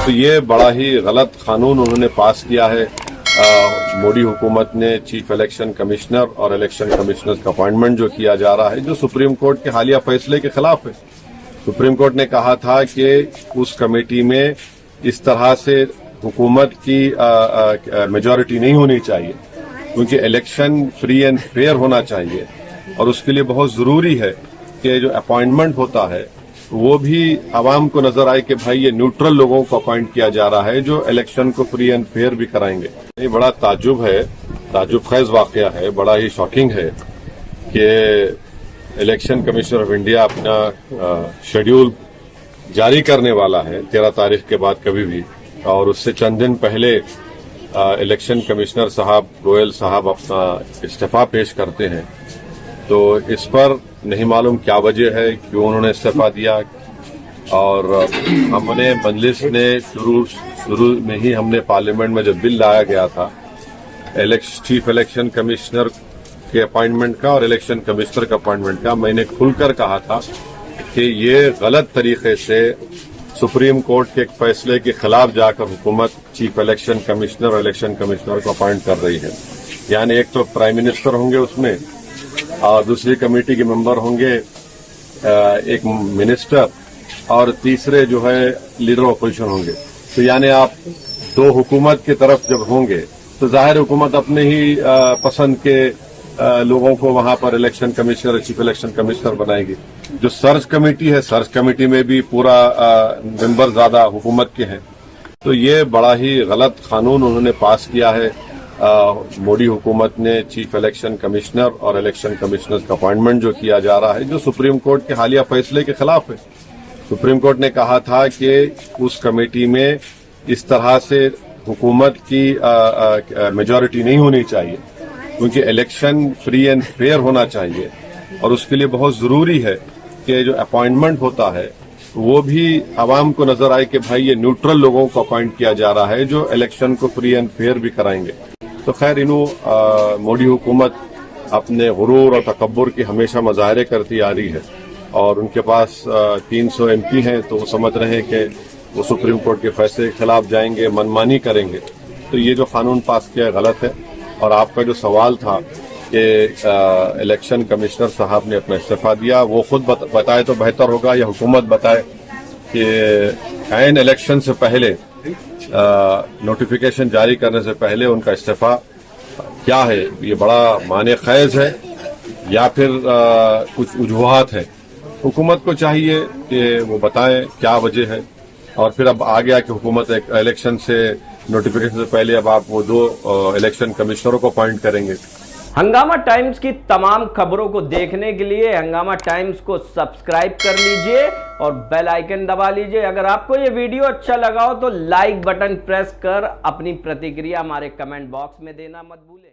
تو یہ بڑا ہی غلط قانون انہوں نے پاس کیا ہے. موڈی حکومت نے چیف الیکشن کمشنر اور الیکشن کمشنر کا اپائنٹمنٹ جو کیا جا رہا ہے جو سپریم کورٹ کے حالیہ فیصلے کے خلاف ہے. سپریم کورٹ نے کہا تھا کہ اس کمیٹی میں اس طرح سے حکومت کی میجورٹی نہیں ہونی چاہیے کیونکہ الیکشن فری اینڈ فیئر ہونا چاہیے اور اس کے لیے بہت ضروری ہے کہ جو اپائنٹمنٹ ہوتا ہے وہ بھی عوام کو نظر آئے کہ بھائی یہ نیوٹرل لوگوں کو اپائنٹ کیا جا رہا ہے جو الیکشن کو فری اینڈ فیئر بھی کرائیں گے. یہ بڑا تعجب خیز واقعہ ہے, بڑا ہی شاکنگ ہے کہ الیکشن کمیشن آف انڈیا اپنا شیڈیول جاری کرنے والا ہے 13 تاریخ کے بعد کبھی بھی, اور اس سے چند دن پہلے الیکشن کمشنر صاحب گوئل صاحب اپنا استعفیٰ پیش کرتے ہیں. تو اس پر نہیں معلوم کیا وجہ ہے, کیوں انہوں نے استعفیٰ دیا. اور ہم نے مجلس نے شروع میں ہی ہم نے پارلیمنٹ میں جب بل لایا گیا تھا چیف الیکشن کمشنر کے اپائنٹمنٹ کا اور الیکشن کمشنر کا اپائنٹمنٹ کا, میں نے کھل کر کہا تھا کہ یہ غلط طریقے سے سپریم کورٹ کے ایک فیصلے کے خلاف جا کر حکومت چیف الیکشن کمشنر اور الیکشن کمشنر کو اپائنٹ کر رہی ہے. یعنی ایک تو پرائم منسٹر ہوں گے اس میں, اور دوسری کمیٹی کے ممبر ہوں گے ایک منسٹر, اور تیسرے جو ہے لیڈر اپوزیشن ہوں گے. تو یعنی آپ دو حکومت کی طرف جب ہوں گے تو ظاہر حکومت اپنے ہی پسند کے لوگوں کو وہاں پر election commissioner chief election commissioner بنائے گی. جو سرچ کمیٹی ہے, سرچ کمیٹی میں بھی پورا ممبر زیادہ حکومت کے ہیں. تو یہ بڑا ہی غلط قانون انہوں نے پاس کیا ہے. موڈی حکومت نے چیف الیکشن کمشنر اور الیکشن کمشنر کا اپائنٹمنٹ جو کیا جا رہا ہے جو سپریم کورٹ کے حالیہ فیصلے کے خلاف ہے. سپریم کورٹ نے کہا تھا کہ اس کمیٹی میں اس طرح سے حکومت کی میجورٹی نہیں ہونی چاہیے کیونکہ الیکشن فری اینڈ فیئر ہونا چاہیے اور اس کے لیے بہت ضروری ہے کہ جو اپائنٹمنٹ ہوتا ہے وہ بھی عوام کو نظر آئے کہ بھائی یہ نیوٹرل لوگوں کو اپائنٹ کیا جا رہا ہے جو الیکشن کو فری اینڈ فیئر بھی کرائیں گے. تو خیر موڈی حکومت اپنے غرور اور تکبر کی ہمیشہ مظاہرے کرتی آ رہی ہے, اور ان کے پاس 300 MP ہیں تو وہ سمجھ رہے ہیں کہ وہ سپریم کورٹ کے فیصلے کے خلاف جائیں گے, منمانی کریں گے. تو یہ جو قانون پاس کیا ہے غلط ہے. اور آپ کا جو سوال تھا کہ الیکشن کمشنر صاحب نے اپنا استعفیٰ دیا, وہ خود بتائے تو بہتر ہوگا, یا حکومت بتائے کہ عین الیکشن سے پہلے نوٹیفیکیشن جاری کرنے سے پہلے ان کا استعفیٰ کیا ہے. یہ بڑا معنی خیز ہے یا پھر کچھ وجوہات ہیں. حکومت کو چاہیے کہ وہ بتائیں کیا وجہ ہے, اور پھر اب آ گیا کہ حکومت ایک الیکشن سے نوٹیفیکیشن سے پہلے اب آپ وہ 2 الیکشن کمشنروں کو اپائنٹ کریں گے. ہنگامہ ٹائمز کی تمام خبروں کو دیکھنے کے لیے ہنگامہ ٹائمز کو سبسکرائب کر لیجئے اور بیل آئیکن دبا لیجئے. اگر آپ کو یہ ویڈیو اچھا لگا ہو تو لائک بٹن پریس کر اپنی پرتیکریا ہمارے کمنٹ باکس میں دینا مت بھولیں.